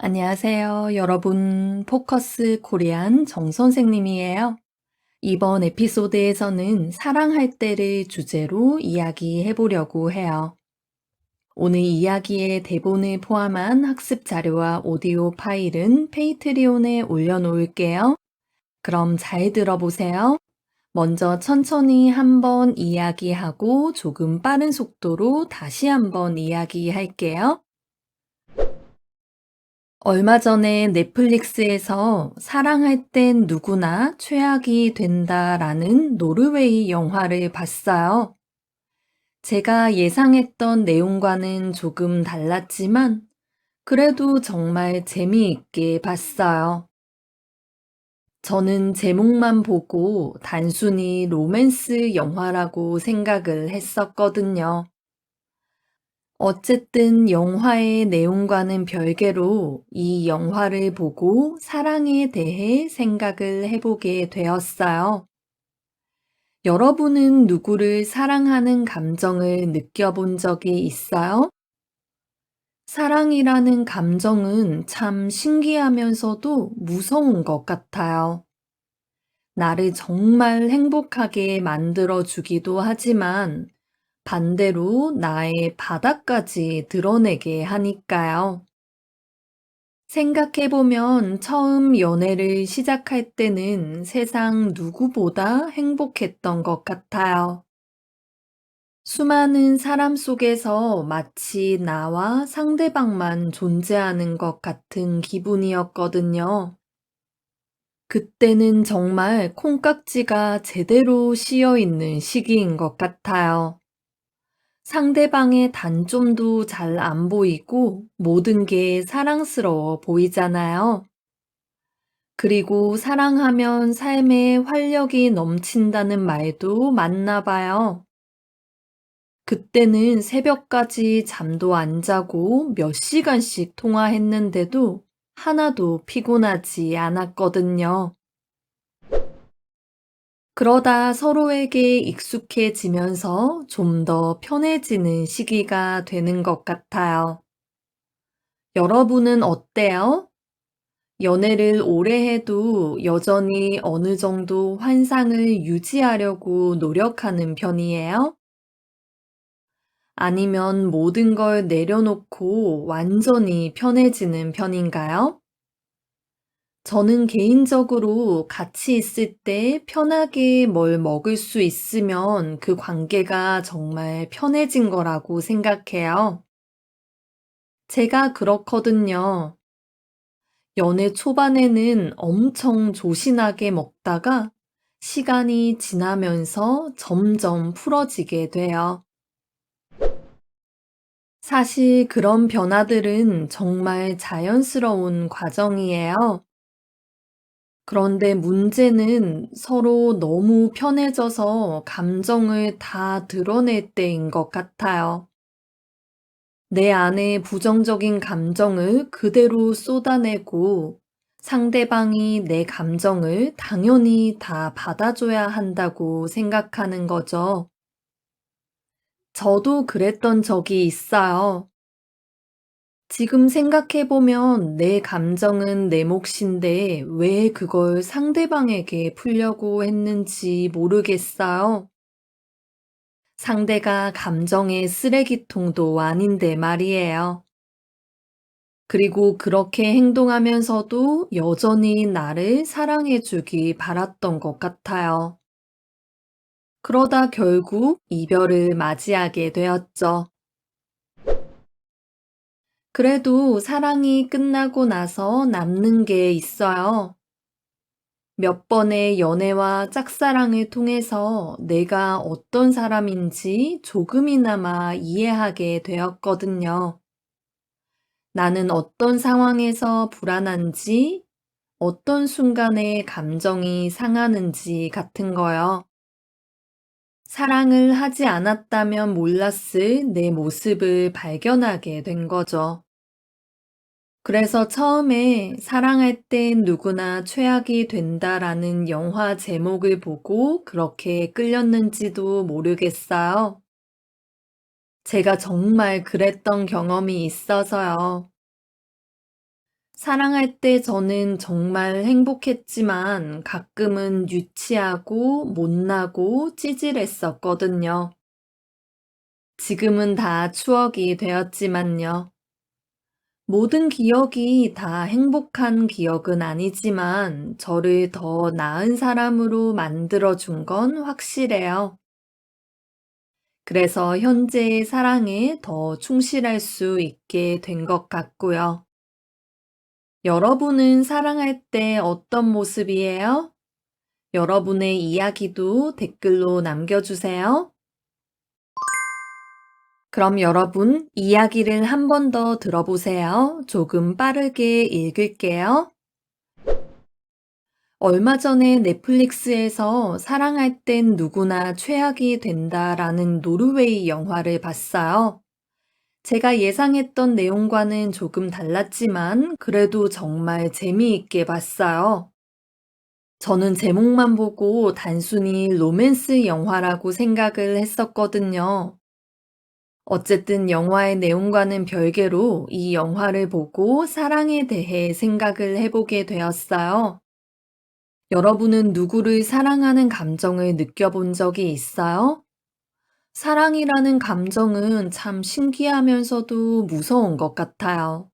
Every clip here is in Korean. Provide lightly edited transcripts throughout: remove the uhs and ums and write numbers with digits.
안녕하세요, 여러분. 포커스 코리안 정 선생님이에요. 이번 에피소드에서는 사랑할 때를 주제로 이야기해 보려고 해요. 오늘 이야기의 대본을 포함한 학습 자료와 오디오 파일은 페이트리온에 올려놓을게요. 그럼 잘 들어보세요. 먼저 천천히 한번 이야기하고 조금 빠른 속도로 다시 한번 이야기할게요. 얼마 전에 넷플릭스에서 사랑할 땐 누구나 최악이 된다라는 노르웨이 영화를 봤어요. 제가 예상했던 내용과는 조금 달랐지만 그래도 정말 재미있게 봤어요. 저는 제목만 보고 단순히 로맨스 영화라고 생각을 했었거든요. 어쨌든 영화의 내용과는 별개로 이 영화를 보고 사랑에 대해 생각을 해보게 되었어요. 여러분은 누구를 사랑하는 감정을 느껴본 적이 있어요? 사랑이라는 감정은 참 신기하면서도 무서운 것 같아요. 나를 정말 행복하게 만들어 주기도 하지만 반대로 나의 바닥까지 드러내게 하니까요. 생각해보면 처음 연애를 시작할 때는 세상 누구보다 행복했던 것 같아요. 수많은 사람 속에서 마치 나와 상대방만 존재하는 것 같은 기분이었거든요. 그때는 정말 콩깍지가 제대로 씌어 있는 시기인 것 같아요. 상대방의 단점도 잘 안 보이고 모든 게 사랑스러워 보이잖아요. 그리고 사랑하면 삶에 활력이 넘친다는 말도 맞나 봐요. 그때는 새벽까지 잠도 안 자고 몇 시간씩 통화했는데도 하나도 피곤하지 않았거든요. 그러다 서로에게 익숙해지면서 좀 더 편해지는 시기가 되는 것 같아요. 여러분은 어때요? 연애를 오래 해도 여전히 어느 정도 환상을 유지하려고 노력하는 편이에요? 아니면 모든 걸 내려놓고 완전히 편해지는 편인가요? 저는 개인적으로 같이 있을 때 편하게 뭘 먹을 수 있으면 그 관계가 정말 편해진 거라고 생각해요. 제가 그렇거든요. 연애 초반에는 엄청 조신하게 먹다가 시간이 지나면서 점점 풀어지게 돼요. 사실 그런 변화들은 정말 자연스러운 과정이에요. 그런데 문제는 서로 너무 편해져서 감정을 다 드러낼 때인 것 같아요. 내 안에 부정적인 감정을 그대로 쏟아내고 상대방이 내 감정을 당연히 다 받아줘야 한다고 생각하는 거죠. 저도 그랬던 적이 있어요. 지금 생각해보면 내 감정은 내 몫인데 왜 그걸 상대방에게 풀려고 했는지 모르겠어요. 상대가 감정의 쓰레기통도 아닌데 말이에요. 그리고 그렇게 행동하면서도 여전히 나를 사랑해주기 바랐던 것 같아요. 그러다 결국 이별을 맞이하게 되었죠. 그래도 사랑이 끝나고 나서 남는 게 있어요. 몇 번의 연애와 짝사랑을 통해서 내가 어떤 사람인지 조금이나마 이해하게 되었거든요. 나는 어떤 상황에서 불안한지, 어떤 순간에 감정이 상하는지 같은 거요. 사랑을 하지 않았다면 몰랐을 내 모습을 발견하게 된 거죠. 그래서 처음에 사랑할 땐 누구나 최악이 된다라는 영화 제목을 보고 그렇게 끌렸는지도 모르겠어요. 제가 정말 그랬던 경험이 있어서요. 사랑할 때 저는 정말 행복했지만 가끔은 유치하고 못나고 찌질했었거든요. 지금은 다 추억이 되었지만요. 모든 기억이 다 행복한 기억은 아니지만 저를 더 나은 사람으로 만들어준 건 확실해요. 그래서 현재의 사랑에 더 충실할 수 있게 된 것 같고요. 여러분은 사랑할 때 어떤 모습이에요? 여러분의 이야기도 댓글로 남겨주세요. 그럼 여러분, 이야기를 한 번 더 들어보세요. 조금 빠르게 읽을게요. 얼마 전에 넷플릭스에서 사랑할 땐 누구나 최악이 된다라는 노르웨이 영화를 봤어요. 제가 예상했던 내용과는 조금 달랐지만 그래도 정말 재미있게 봤어요. 저는 제목만 보고 단순히 로맨스 영화라고 생각을 했었거든요. 어쨌든 영화의 내용과는 별개로 이 영화를 보고 사랑에 대해 생각을 해보게 되었어요. 여러분은 누구를 사랑하는 감정을 느껴본 적이 있어요? 사랑이라는 감정은 참 신기하면서도 무서운 것 같아요.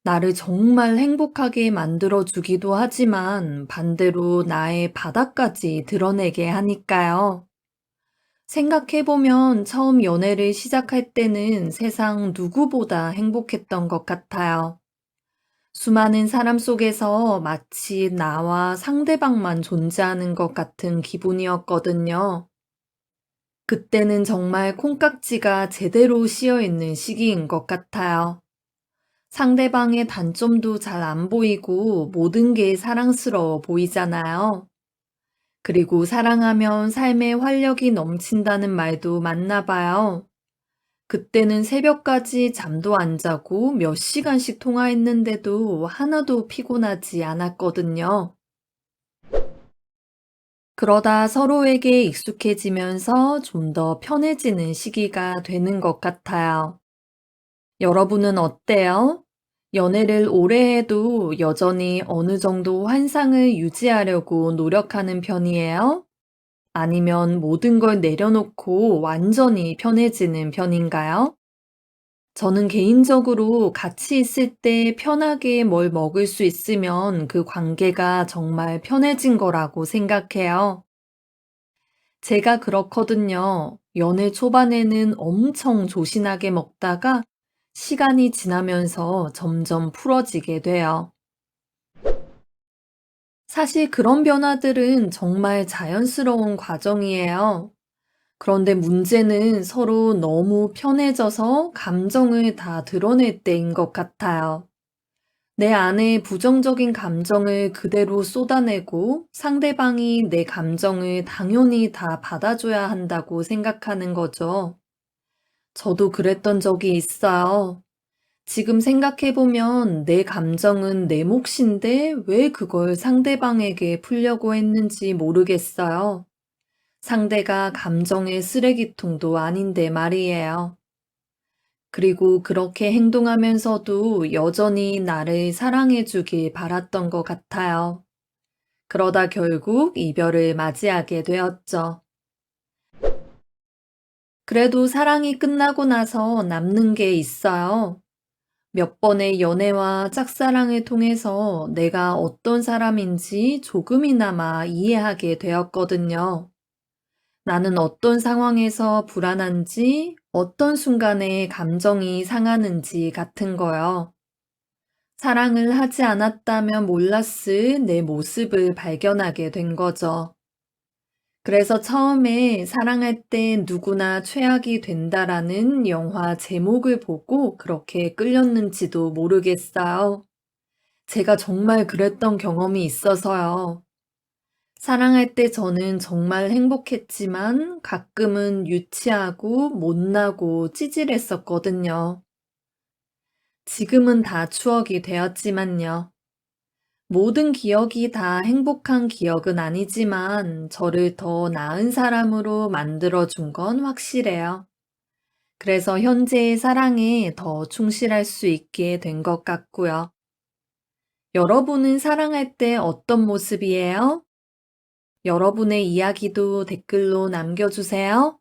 나를 정말 행복하게 만들어주기도 하지만 반대로 나의 바닥까지 드러내게 하니까요. 생각해보면 처음 연애를 시작할 때는 세상 누구보다 행복했던 것 같아요. 수많은 사람 속에서 마치 나와 상대방만 존재하는 것 같은 기분이었거든요. 그때는 정말 콩깍지가 제대로 씌어 있는 시기인 것 같아요. 상대방의 단점도 잘 안 보이고 모든 게 사랑스러워 보이잖아요. 그리고 사랑하면 삶에 활력이 넘친다는 말도 맞나 봐요. 그때는 새벽까지 잠도 안 자고 몇 시간씩 통화했는데도 하나도 피곤하지 않았거든요. 그러다 서로에게 익숙해지면서 좀 더 편해지는 시기가 되는 것 같아요. 여러분은 어때요? 연애를 오래 해도 여전히 어느 정도 환상을 유지하려고 노력하는 편이에요? 아니면 모든 걸 내려놓고 완전히 편해지는 편인가요? 저는 개인적으로 같이 있을 때 편하게 뭘 먹을 수 있으면 그 관계가 정말 편해진 거라고 생각해요. 제가 그렇거든요. 연애 초반에는 엄청 조신하게 먹다가 시간이 지나면서 점점 풀어지게 돼요. 사실 그런 변화들은 정말 자연스러운 과정이에요. 그런데 문제는 서로 너무 편해져서 감정을 다 드러낼 때인 것 같아요. 내 안에 부정적인 감정을 그대로 쏟아내고 상대방이 내 감정을 당연히 다 받아줘야 한다고 생각하는 거죠. 저도 그랬던 적이 있어요. 지금 생각해보면 내 감정은 내 몫인데 왜 그걸 상대방에게 풀려고 했는지 모르겠어요. 상대가 감정의 쓰레기통도 아닌데 말이에요. 그리고 그렇게 행동하면서도 여전히 나를 사랑해주길 바랐던 것 같아요. 그러다 결국 이별을 맞이하게 되었죠. 그래도 사랑이 끝나고 나서 남는 게 있어요. 몇 번의 연애와 짝사랑을 통해서 내가 어떤 사람인지 조금이나마 이해하게 되었거든요. 나는 어떤 상황에서 불안한지, 어떤 순간에 감정이 상하는지 같은 거요. 사랑을 하지 않았다면 몰랐을 내 모습을 발견하게 된 거죠. 그래서 처음에 사랑할 땐 누구나 최악이 된다라는 영화 제목을 보고 그렇게 끌렸는지도 모르겠어요. 제가 정말 그랬던 경험이 있어서요. 사랑할 때 저는 정말 행복했지만 가끔은 유치하고 못나고 찌질했었거든요. 지금은 다 추억이 되었지만요. 모든 기억이 다 행복한 기억은 아니지만 저를 더 나은 사람으로 만들어준 건 확실해요. 그래서 현재의 사랑에 더 충실할 수 있게 된 것 같고요. 여러분은 사랑할 때 어떤 모습이에요? 여러분의 이야기도 댓글로 남겨주세요.